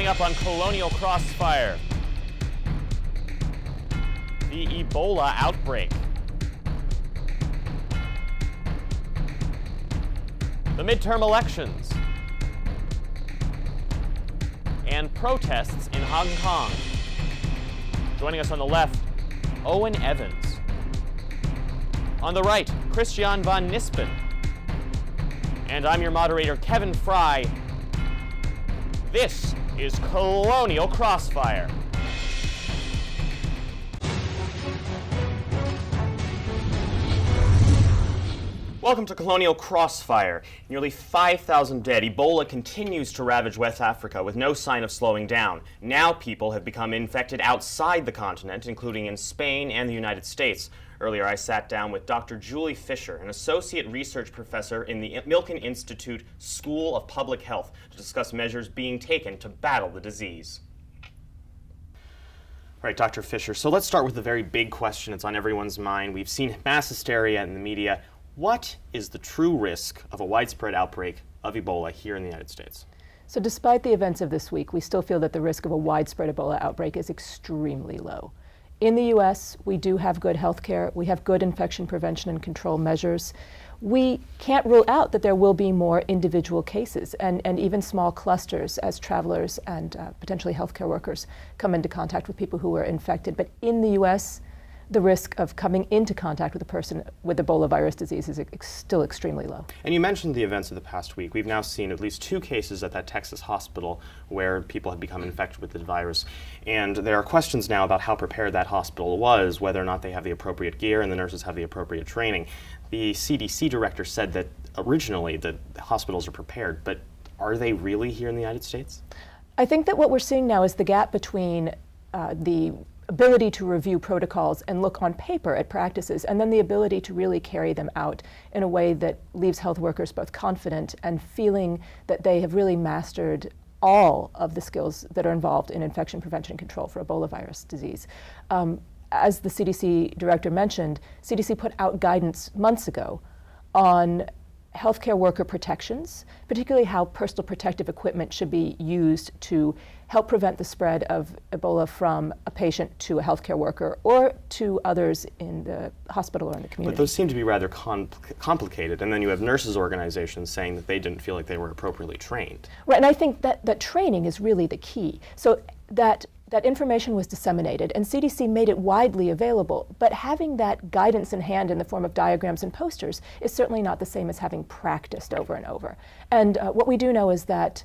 Coming up on Colonial Crossfire, the Ebola outbreak, the midterm elections, and protests in Hong Kong. Joining us on the left, Owen Evans. On the right, Christian von Nispen. And I'm your moderator, Kevin Fry. This is Colonial Crossfire. Welcome to Colonial Crossfire. Nearly 5,000 dead. Ebola continues to ravage West Africa with no sign of slowing down. Now people have become infected outside the continent, including in Spain and the United States. Earlier, I sat down with Dr. Julie FISCHER, an associate research professor in the Milken Institute School of Public Health, to discuss measures being taken to battle the disease. All right, Dr. FISCHER, so let's start with the very big question that's on everyone's mind. We've seen mass hysteria in the media. What is the true risk of a widespread outbreak of Ebola here in the United States? So despite the events of this week, we still feel that the risk of a widespread Ebola outbreak is extremely low. In the U.S., we do have good health care. We have good infection prevention and control measures. We can't rule out that there will be more individual cases and even small clusters as travelers and potentially healthcare workers come into contact with people who are infected. But in the U.S., the risk of coming into contact with a person with Ebola virus disease is still extremely low. And you mentioned the events of the past week. We've now seen at least 2 cases at that Texas hospital where people have become infected with the virus. And there are questions now about how prepared that hospital was, whether or not they have the appropriate gear and the nurses have the appropriate training. The CDC director said that originally the hospitals are prepared, but are they really here in the United States? I think that what we're seeing now is the gap between the ability to review protocols and look on paper at practices, and then the ability to really carry them out in a way that leaves health workers both confident and feeling that they have really mastered all of the skills that are involved in infection prevention and control for Ebola virus disease. As the CDC director mentioned, CDC put out guidance months ago on healthcare worker protections, particularly how personal protective equipment should be used to help prevent the spread of Ebola from a patient to a healthcare worker or to others in the hospital or in the community. But those seem to be rather complicated, and then you have nurses' organizations saying that they didn't feel like they were appropriately trained. Right, and I think that training is really the key. So that information was disseminated, and CDC made it widely available, but having that guidance in hand in the form of diagrams and posters is certainly not the same as having practiced over and over. And what we do know is that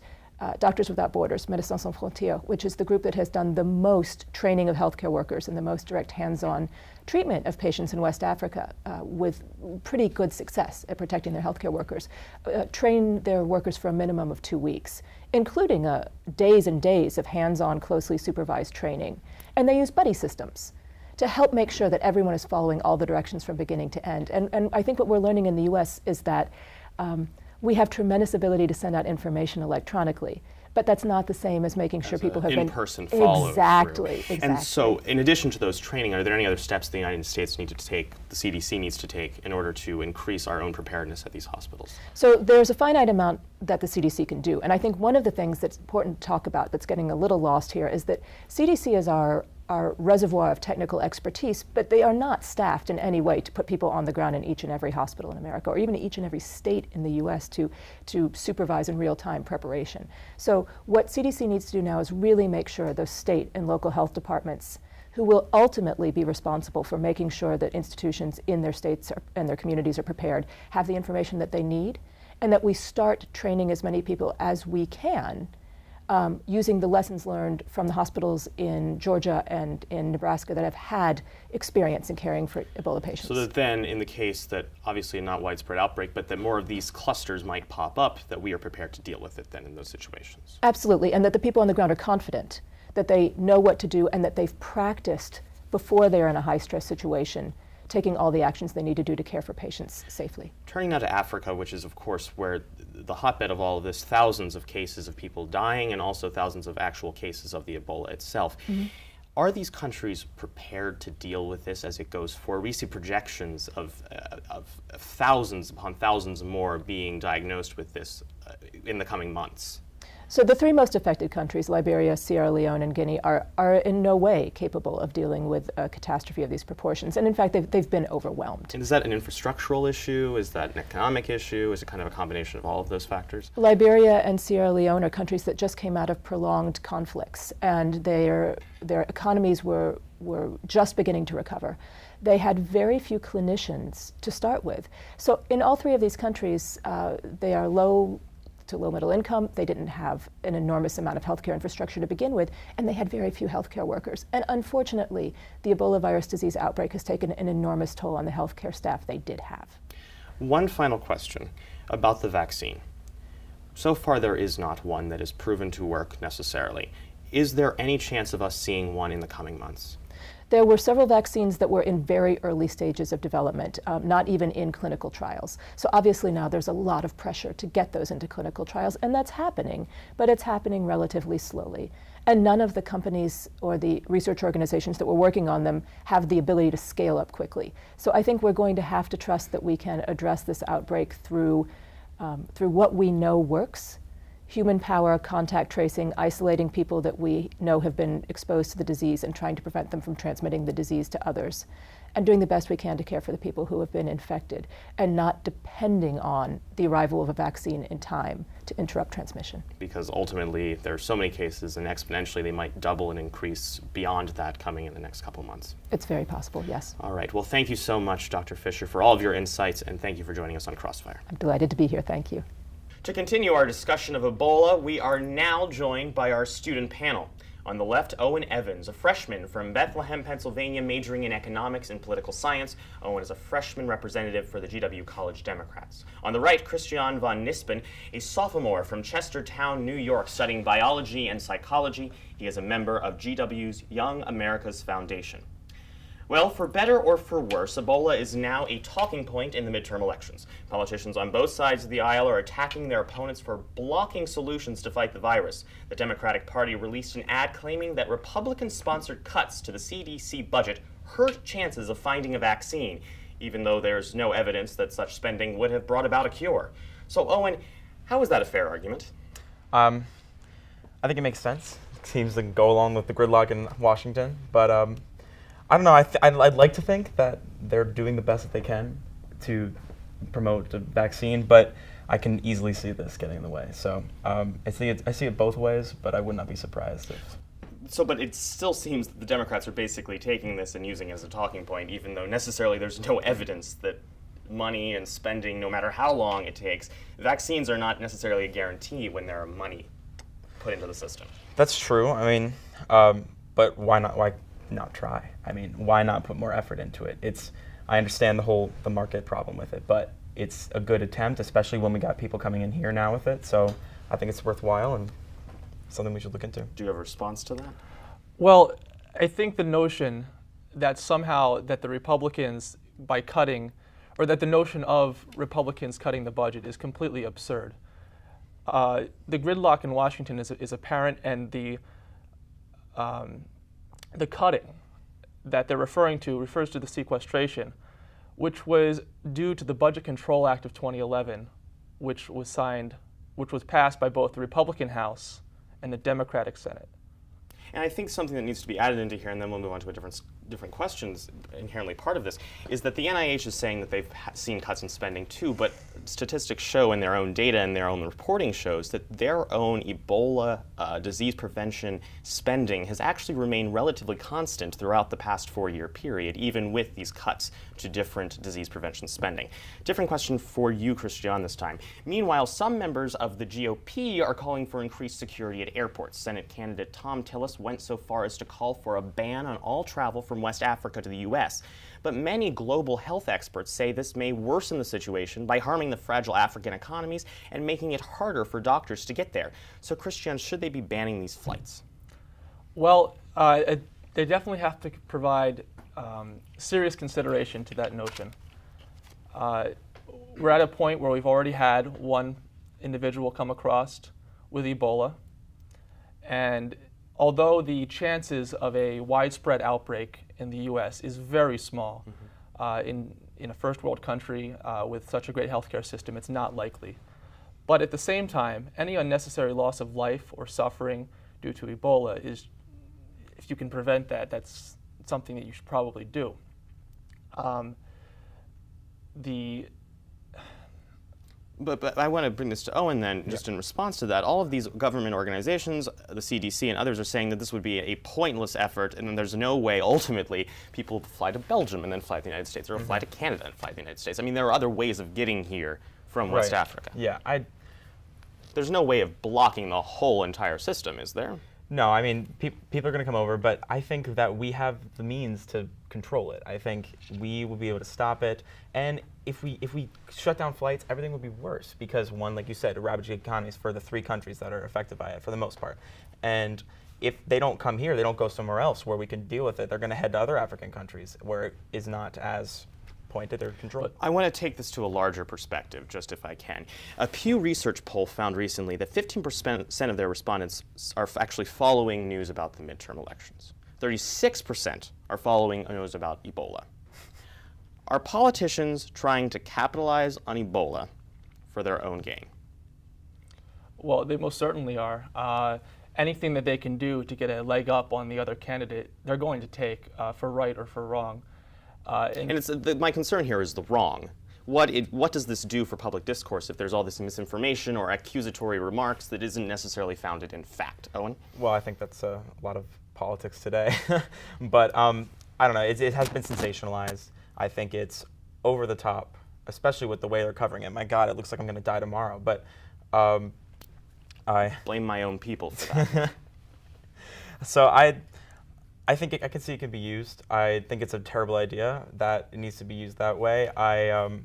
Doctors Without Borders, Médecins Sans Frontières, which is the group that has done the most training of healthcare workers and the most direct hands-on treatment of patients in West Africa with pretty good success at protecting their healthcare workers, train their workers for a minimum of 2 weeks, including days and days of hands-on, closely supervised training. And they use buddy systems to help make sure that everyone is following all the directions from beginning to end. And I think what we're learning in the US is that we have tremendous ability to send out information electronically, but that's not the same as making sure people have in-person follow-through. Exactly. And so, in addition to those training, are there any other steps the United States need to take, the CDC needs to take, in order to increase our own preparedness at these hospitals? So there's a finite amount that the CDC can do, and I think one of the things that's important to talk about that's getting a little lost here is that CDC is our reservoir of technical expertise, but they are not staffed in any way to put people on the ground in each and every hospital in America, or even each and every state in the US to supervise in real-time preparation. So what CDC needs to do now is really make sure those state and local health departments, who will ultimately be responsible for making sure that institutions in their states and their communities are prepared, have the information that they need, and that we start training as many people as we can using the lessons learned from the hospitals in Georgia and in Nebraska that have had experience in caring for Ebola patients. So that then, in the case that obviously not widespread outbreak, but that more of these clusters might pop up, that we are prepared to deal with it then in those situations. Absolutely, and that the people on the ground are confident, that they know what to do, and that they've practiced before they're in a high-stress situation, taking all the actions they need to do to care for patients safely. Turning now to Africa, which is of course where the hotbed of all of this, thousands of cases of people dying and also thousands of actual cases of the Ebola itself. Mm-hmm. Are these countries prepared to deal with this as it goes forward? We see projections of thousands upon thousands more being diagnosed with this in the coming months. So the three most affected countries, Liberia, Sierra Leone, and Guinea, are in no way capable of dealing with a catastrophe of these proportions. And in fact, they've been overwhelmed. And is that an infrastructural issue? Is that an economic issue? Is it kind of a combination of all of those factors? Liberia and Sierra Leone are countries that just came out of prolonged conflicts, and their economies were just beginning to recover. They had very few clinicians to start with. So in all three of these countries, they are low to low middle income. They didn't have an enormous amount of healthcare infrastructure to begin with, and they had very few healthcare workers. And unfortunately, the Ebola virus disease outbreak has taken an enormous toll on the healthcare staff they did have. One final question about the vaccine. So far, there is not one that is proven to work necessarily. Is there any chance of us seeing one in the coming months? There were several vaccines that were in very early stages of development, not even in clinical trials. So obviously now there's a lot of pressure to get those into clinical trials, and that's happening, but it's happening relatively slowly. And none of the companies or the research organizations that were working on them have the ability to scale up quickly. So I think we're going to have to trust that we can address this outbreak through what we know works. Human power, contact tracing, isolating people that we know have been exposed to the disease and trying to prevent them from transmitting the disease to others, and doing the best we can to care for the people who have been infected, and not depending on the arrival of a vaccine in time to interrupt transmission. Because ultimately there are so many cases, and exponentially they might double and increase beyond that coming in the next couple months. It's very possible, yes. All right, well, thank you so much, Dr. Fischer, for all of your insights, and thank you for joining us on Crossfire. I'm delighted to be here, thank you. To continue our discussion of Ebola, we are now joined by our student panel. On the left, Owen Evans, a freshman from Bethlehem, Pennsylvania, majoring in economics and political science. Owen is a freshman representative for the GW College Democrats. On the right, Christian von Nispen, a sophomore from Chestertown, New York, studying biology and psychology. He is a member of GW's Young America's Foundation. Well, for better or for worse, Ebola is now a talking point in the midterm elections. Politicians on both sides of the aisle are attacking their opponents for blocking solutions to fight the virus. The Democratic Party released an ad claiming that Republican-sponsored cuts to the CDC budget hurt chances of finding a vaccine, even though there's no evidence that such spending would have brought about a cure. So, Owen, how is that a fair argument? I think it makes sense. It seems to go along with the gridlock in Washington, but I don't know. I'd like to think that they're doing the best that they can to promote a vaccine, but I can easily see this getting in the way. So I see it both ways, but I would not be surprised if. So, but it still seems that the Democrats are basically taking this and using it as a talking point, even though necessarily there's no evidence that money and spending, no matter how long it takes, vaccines are not necessarily a guarantee when there are money put into the system. That's true. I mean, but why not? Why not try? I mean, why not put more effort into it? I understand the market problem with it, but it's a good attempt, especially when we got people coming in here now with it. So I think it's worthwhile and something we should look into. Do you have a response to that? Well, I think the notion that somehow that the Republicans, by cutting, or that the notion of Republicans cutting the budget is completely absurd. The gridlock in Washington is apparent, and the cutting that they're referring to refers to the sequestration, which was due to the Budget Control Act of 2011, which was passed by both the Republican House and the Democratic Senate. And I think something that needs to be added into here, and then we'll move on to a different questions inherently part of this, is that the NIH is saying that they've seen cuts in spending too, but statistics show in their own data and their own reporting shows that their own Ebola disease prevention spending has actually remained relatively constant throughout the past 4-year period, even with these cuts to different disease prevention spending. Different question for you, Christian, this time. Meanwhile, some members of the GOP are calling for increased security at airports. Senate candidate Tom Tillis went so far as to call for a ban on all travel from West Africa to the U.S. But many global health experts say this may worsen the situation by harming the fragile African economies and making it harder for doctors to get there. So, Christian, should they be banning these flights? Well, they definitely have to provide serious consideration to that notion. We're at a point where we've already had one individual come across with Ebola, and although the chances of a widespread outbreak in the U.S. is very small, in a first world country with such a great healthcare system, it's not likely. But at the same time, any unnecessary loss of life or suffering due to Ebola is, if you can prevent that, that's something that you should probably do. But I want to bring this to Owen then, just in response to that. All of these government organizations, the CDC and others, are saying that this would be a pointless effort, and there's no way, ultimately, people fly to Belgium and then fly to the United States, or fly to Canada and fly to the United States. I mean, there are other ways of getting here from West Africa. Yeah, There's no way of blocking the whole entire system, is there? No, I mean, people are going to come over, but I think that we have the means to control it. I think we will be able to stop it, and if we shut down flights, everything would be worse because, one, like you said, ravaging economies for the 3 countries that are affected by it for the most part. And if they don't come here, they don't go somewhere else where we can deal with it. They're going to head to other African countries where it is not as pointed or controlled. I want to take this to a larger perspective, just if I can. A Pew Research poll found recently that 15% of their respondents are actually following news about the midterm elections. 36% are following news about Ebola. Are politicians trying to capitalize on Ebola for their own gain? Well, they most certainly are. Anything that they can do to get a leg up on the other candidate, they're going to take for right or for wrong. And it's, my concern here is the wrong. What does this do for public discourse if there's all this misinformation or accusatory remarks that isn't necessarily founded in fact? Owen? Well, I think that's a lot of politics today. But I don't know, it has been sensationalized. I think it's over the top, especially with the way they're covering it. My God, it looks like I'm going to die tomorrow. But I blame my own people for that. So I think I can see it can be used. I think it's a terrible idea that it needs to be used that way. I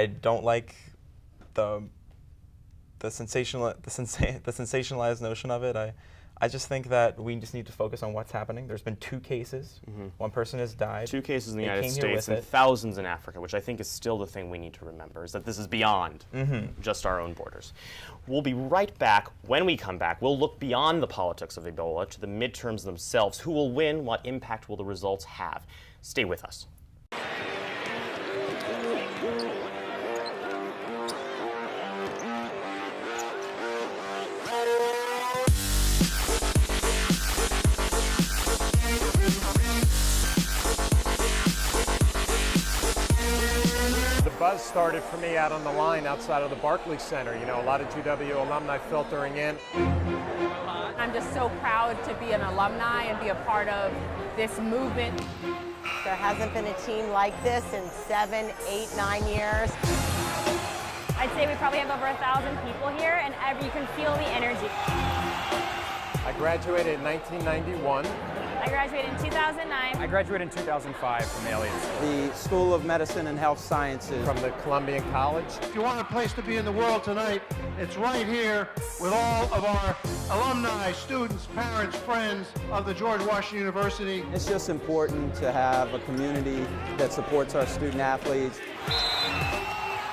don't like the sensationalized notion of it. I just think that we just need to focus on what's happening. There's been 2 cases. One person has died. 2 cases in the United States and thousands in Africa, which I think is still the thing we need to remember, is that this is beyond just our own borders. We'll be right back. When we come back, we'll look beyond the politics of Ebola to the midterms themselves. Who will win? What impact will the results have? Stay with us. Buzz started for me out on the line outside of the Barclays Center. You know, a lot of GW alumni filtering in. I'm just so proud to be an alumni and be a part of this movement. There hasn't been a team like this in 7, 8, 9 years. I'd say we probably have over 1,000 people here, and you can feel the energy. I graduated in 1991. I graduated in 2009. I graduated in 2005 from the Elliott School. The School of Medicine and Health Sciences. From the Columbian College. If you want a place to be in the world tonight, it's right here with all of our alumni, students, parents, friends of the George Washington University. It's just important to have a community that supports our student athletes.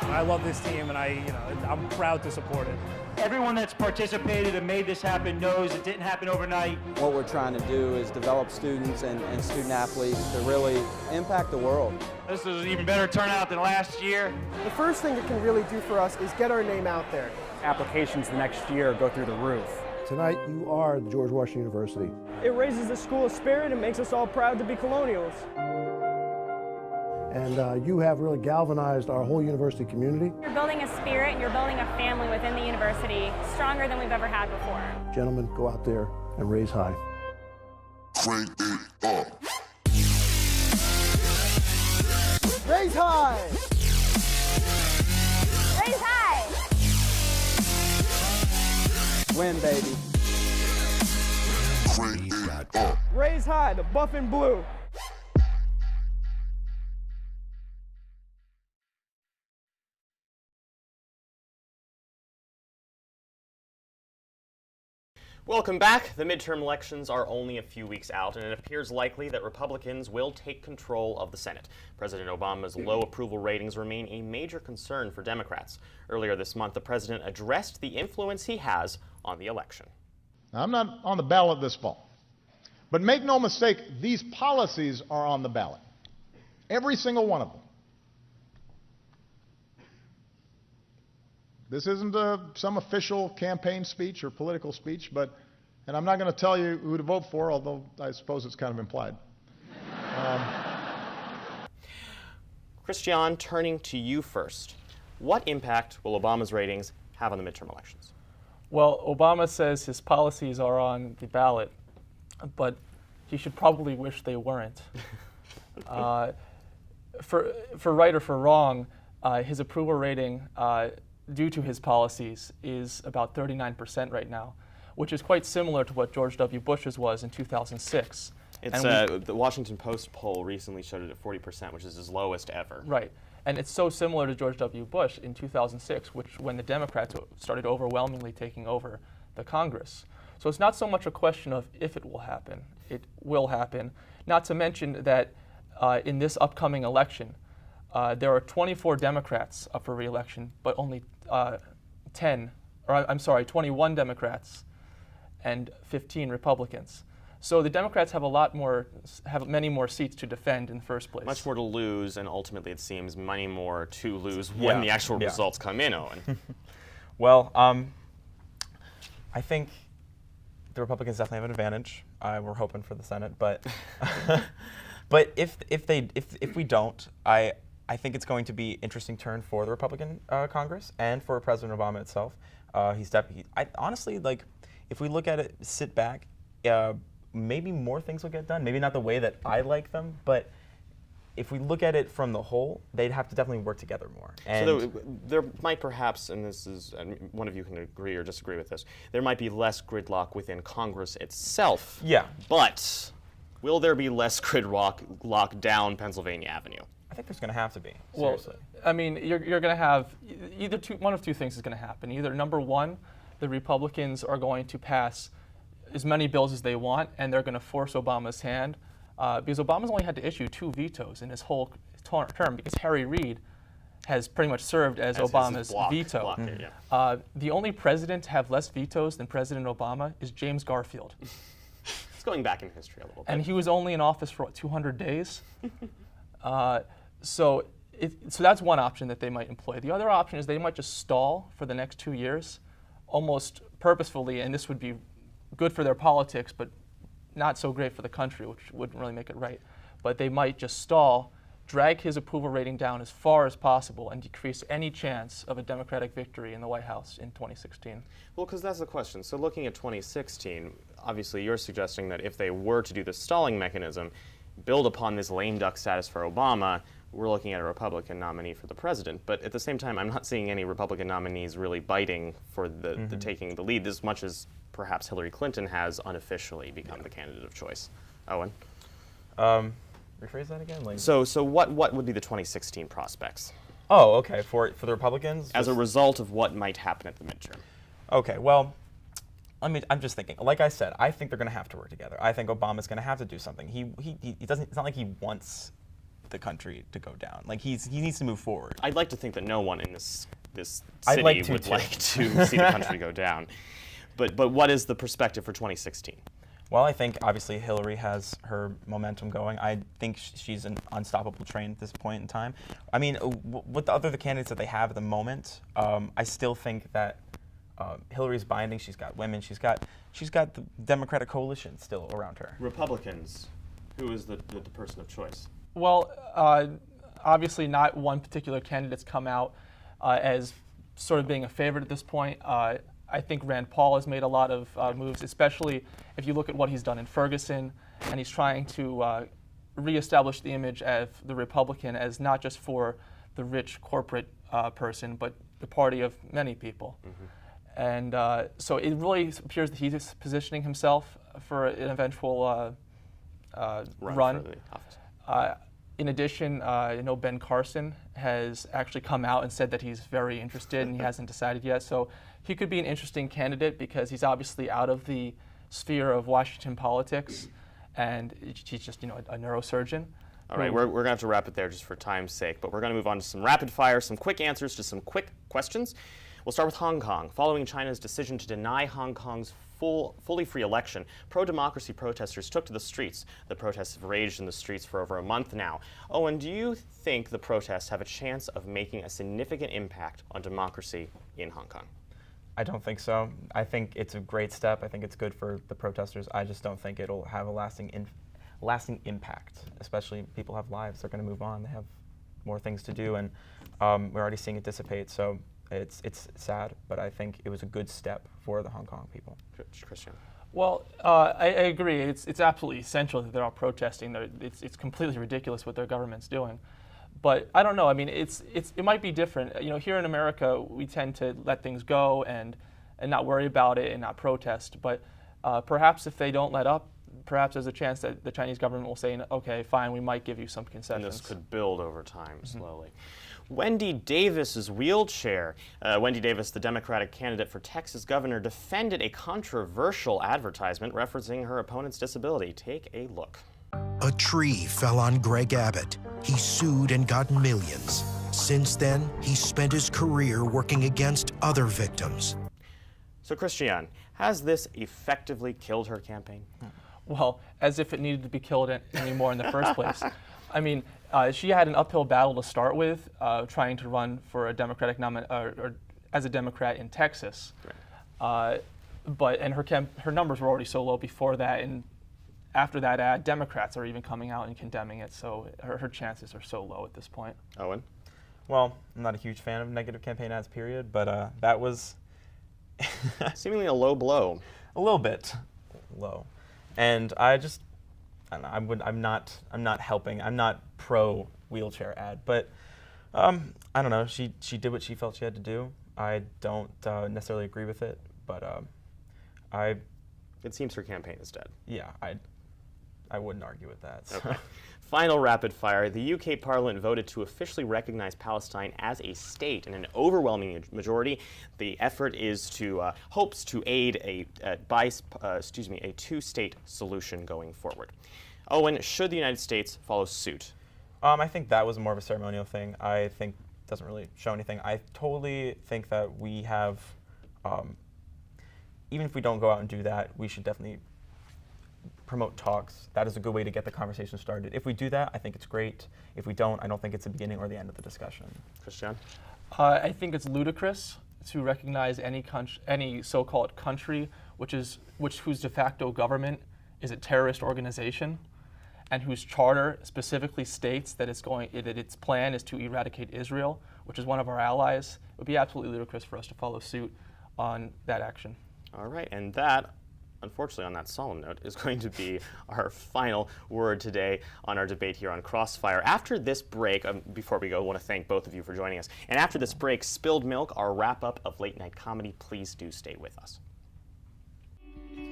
I love this team, and I'm proud to support it. Everyone that's participated and made this happen knows it didn't happen overnight. What we're trying to do is develop students and student athletes to really impact the world. This is an even better turnout than last year. The first thing it can really do for us is get our name out there. Applications the next year go through the roof. Tonight, you are the George Washington University. It raises the school spirit and makes us all proud to be Colonials. And you have really galvanized our whole university community. You're building a spirit and you're building a family within the university stronger than we've ever had before. Gentlemen, go out there and raise high. Crank it up. Raise high! Raise high! Win, baby. Crank it up. Raise high, the buff and blue. Welcome back. The midterm elections are only a few weeks out, and it appears likely that Republicans will take control of the Senate. President Obama's low approval ratings remain a major concern for Democrats. Earlier this month, the president addressed the influence he has on the election. Now, I'm not on the ballot this fall, but make no mistake, these policies are on the ballot. Every single one of them. This isn't some official campaign speech or political speech, and I'm not going to tell you who to vote for, although I suppose it's kind of implied. Christian, turning to you first. What impact will Obama's ratings have on the midterm elections? Well, Obama says his policies are on the ballot, but he should probably wish they weren't. For right or for wrong, his approval rating due to his policies is about 39% right now, which is quite similar to what George W. Bush's was in 2006. It's the Washington Post poll recently showed it at 40%, which is his lowest ever. Right. And it's so similar to George W. Bush in 2006, when the Democrats started overwhelmingly taking over the Congress. So it's not so much a question of if it will happen. It will happen. Not to mention that in this upcoming election, there are 24 Democrats up for re-election, but only 21 Democrats and 15 Republicans. So the Democrats have many more seats to defend in the first place. Much more to lose, and ultimately it seems many more to lose when the actual results come in, Owen. Well, I think the Republicans definitely have an advantage. We're hoping for the Senate, but but if we don't, I think it's going to be an interesting turn for the Republican Congress and for President Obama itself. Honestly, like, if we look at it, sit back, maybe more things will get done. Maybe not the way that I like them, but if we look at it from the whole, they'd have to definitely work together more. And so there might perhaps, and this is, and one of you can agree or disagree with this, there might be less gridlock within Congress itself. Yeah. But will there be less gridlock down Pennsylvania Avenue? I think there's going to have to be, seriously. Well, I mean, you're going to have one of two things is going to happen. Either, number one, the Republicans are going to pass as many bills as they want, and they're going to force Obama's hand, because Obama's only had to issue 2 vetoes in his whole term, because Harry Reid has pretty much served as Obama's veto. The only president to have less vetoes than President Obama is James Garfield. It's going back in history a little bit. And he was only in office for, what, 200 days? So that's one option that they might employ. The other option is they might just stall for the next 2 years, almost purposefully, and this would be good for their politics, but not so great for the country, which wouldn't really make it right. But they might just stall, drag his approval rating down as far as possible, and decrease any chance of a Democratic victory in the White House in 2016. Well, because that's the question. So looking at 2016, obviously you're suggesting that if they were to do the stalling mechanism, build upon this lame duck status for Obama, we're looking at a Republican nominee for the president. But at the same time, I'm not seeing any Republican nominees really biting for the taking the lead as much as perhaps Hillary Clinton has unofficially become the candidate of choice. Owen? Rephrase that again? Like, so what would be the 2016 prospects? Oh, okay, for the Republicans? As a result of what might happen at the midterm. Okay, well, I'm just thinking. Like I said, I think they're going to have to work together. I think Obama's going to have to do something. He doesn't. It's not like he wants the country to go down. Like he needs to move forward. I'd like to think that no one in this city would like to see the country go down. But what is the perspective for 2016? Well, I think obviously Hillary has her momentum going. I think she's an unstoppable train at this point in time. I mean, with the other candidates that they have at the moment, I still think that Hillary's binding. She's got women. She's got the Democratic coalition still around her. Republicans, who is the person of choice? Well, obviously not one particular candidate's come out as sort of being a favorite at this point. I think Rand Paul has made a lot of moves, especially if you look at what he's done in Ferguson, and he's trying to reestablish the image of the Republican as not just for the rich corporate person, but the party of many people. And so it really appears that he's positioning himself for an eventual run. For the office. In addition, I know Ben Carson has actually come out and said that he's very interested and he hasn't decided yet. So he could be an interesting candidate because he's obviously out of the sphere of Washington politics, and he's just a neurosurgeon. All right, we're going to have to wrap it there just for time's sake, but we're going to move on to some rapid fire, some quick answers to some quick questions. We'll start with Hong Kong. Following China's decision to deny Hong Kong's fully free election, pro-democracy protesters took to the streets. The protests have raged in the streets for over a month now. Owen, do you think the protests have a chance of making a significant impact on democracy in Hong Kong? I don't think so. I think it's a great step. I think it's good for the protesters. I just don't think it'll have a lasting impact, especially people have lives. They're going to move on. They have more things to do, and we're already seeing it dissipate. So it's sad, but I think it was a good step for the Hong Kong people. Christian. Well, I agree. It's absolutely essential that they're all protesting. It's completely ridiculous what their government's doing. But I don't know. I mean, it might be different. You know, here in America, we tend to let things go and not worry about it and not protest. But perhaps if they don't let up, perhaps there's a chance that the Chinese government will say, okay, fine, we might give you some concessions. And this could build over time slowly. Wendy Davis's wheelchair. Wendy Davis, the Democratic candidate for Texas governor, defended a controversial advertisement referencing her opponent's disability. Take a look. A tree fell on Greg Abbott. He sued and got millions. Since then, he's spent his career working against other victims. So, Christian, has this effectively killed her campaign? Well, as if it needed to be killed anymore in the first place. I mean, she had an uphill battle to start with, trying to run for a Democratic or as a Democrat in Texas. Right. And her numbers were already so low before that, and after that ad, Democrats are even coming out and condemning it, so her chances are so low at this point. Owen? Well, I'm not a huge fan of negative campaign ads, period, but that was seemingly a low blow. A little bit low. And I don't know, I'm not helping. I'm not pro wheelchair ad, but I don't know. She did what she felt she had to do. I don't necessarily agree with it, but it seems her campaign is dead. Yeah, I wouldn't argue with that. So. Okay. Final rapid fire. The UK Parliament voted to officially recognize Palestine as a state in an overwhelming majority. The effort is hopes to aid a two-state solution going forward. Owen, should the United States follow suit? I think that was more of a ceremonial thing. I think it doesn't really show anything. I totally think that we have, even if we don't go out and do that, we should definitely promote talks. That is a good way to get the conversation started. If we do that, I think it's great. If we don't, I don't think it's the beginning or the end of the discussion. Christian? I think it's ludicrous to recognize any so-called country whose de facto government is a terrorist organization, and whose charter specifically states that its plan is to eradicate Israel, which is one of our allies. It would be absolutely ludicrous for us to follow suit on that action. All right, and that, unfortunately, on that solemn note, is going to be our final word today on our debate here on Crossfire. After this break, before we go, I want to thank both of you for joining us. And after this break, Spilled Milk, our wrap-up of late night comedy. Please do stay with us.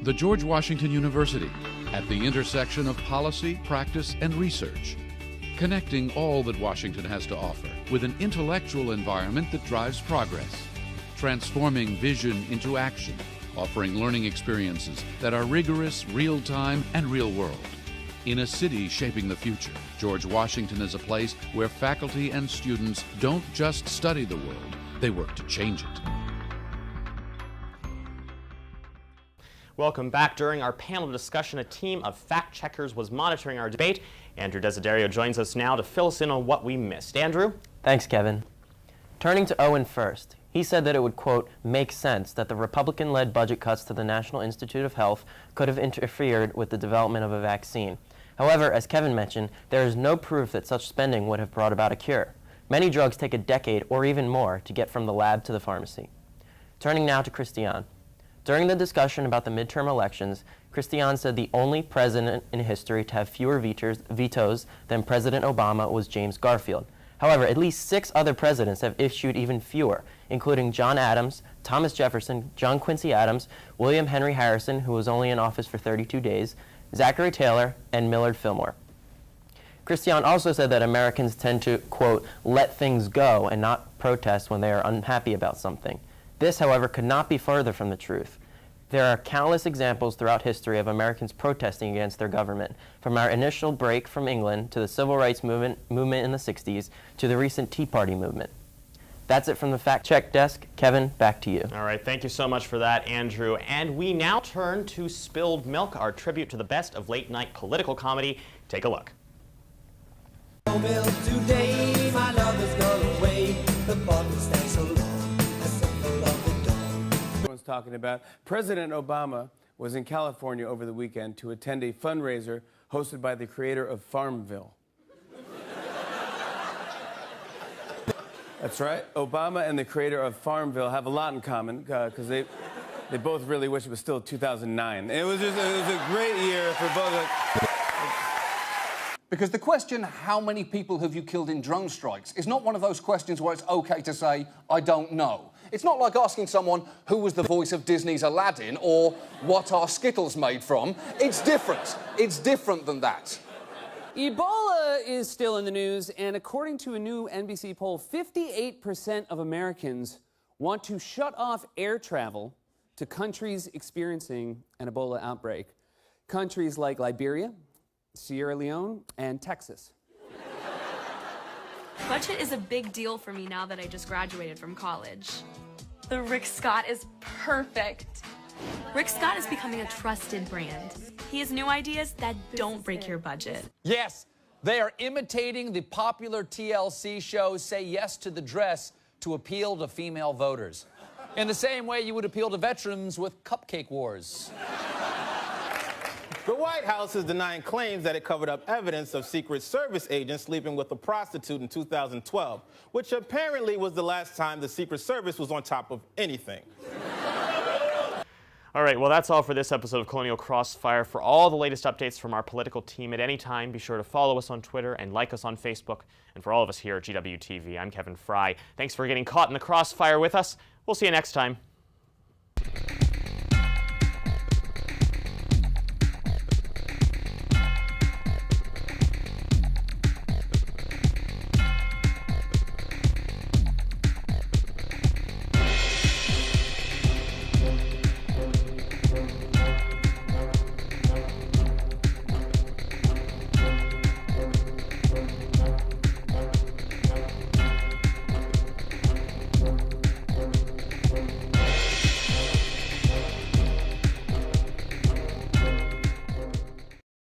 The George Washington University, at the intersection of policy, practice, and research, connecting all that Washington has to offer with an intellectual environment that drives progress, transforming vision into action, offering learning experiences that are rigorous, real-time, and real-world. In a city shaping the future, George Washington is a place where faculty and students don't just study the world, they work to change it. Welcome back. During our panel discussion, a team of fact-checkers was monitoring our debate. Andrew Desiderio joins us now to fill us in on what we missed. Andrew? Thanks, Kevin. Turning to Owen first, he said that it would, quote, make sense that the Republican-led budget cuts to the National Institute of Health could have interfered with the development of a vaccine. However, as Kevin mentioned, there is no proof that such spending would have brought about a cure. Many drugs take a decade or even more to get from the lab to the pharmacy. Turning now to Christian. During the discussion about the midterm elections, Christian said the only president in history to have fewer vetoes than President Obama was James Garfield. However, at least 6 other presidents have issued even fewer, including John Adams, Thomas Jefferson, John Quincy Adams, William Henry Harrison, who was only in office for 32 days, Zachary Taylor, and Millard Fillmore. Christian also said that Americans tend to, quote, let things go and not protest when they are unhappy about something. This, however, could not be further from the truth. There are countless examples throughout history of Americans protesting against their government, from our initial break from England to the Civil Rights movement in the 60s to the recent Tea Party movement. That's it from the Fact Check Desk. Kevin, back to you. All right, thank you so much for that, Andrew. And we now turn to Spilled Milk, our tribute to the best of late-night political comedy. Take a look. Today, my love has gone away. The bottle stands so long, a symbol of the dawn. Everyone's talking about. President Obama was in California over the weekend to attend a fundraiser hosted by the creator of Farmville. That's right. Obama and the creator of Farmville have a lot in common because they both really wish it was still 2009. It was a great year for both. Because the question, how many people have you killed in drone strikes, is not one of those questions where it's okay to say, I don't know. It's not like asking someone who was the voice of Disney's Aladdin or what are Skittles made from. It's different. It's different than that. Ebola is still in the news, and according to a new NBC poll, 58% of Americans want to shut off air travel to countries experiencing an Ebola outbreak. Countries like Liberia, Sierra Leone, and Texas. Budget is a big deal for me now that I just graduated from college. The Rick Scott is perfect. Rick Scott is becoming a trusted brand. He has new ideas that don't break your budget. Yes, they are imitating the popular TLC show Say Yes to the Dress to appeal to female voters. In the same way you would appeal to veterans with Cupcake Wars. The White House is denying claims that it covered up evidence of Secret Service agents sleeping with a prostitute in 2012, which apparently was the last time the Secret Service was on top of anything. All right, well, that's all for this episode of Colonial Crossfire. For all the latest updates from our political team at any time, be sure to follow us on Twitter and like us on Facebook. And for all of us here at GWTV, I'm Kevin Fry. Thanks for getting caught in the crossfire with us. We'll see you next time.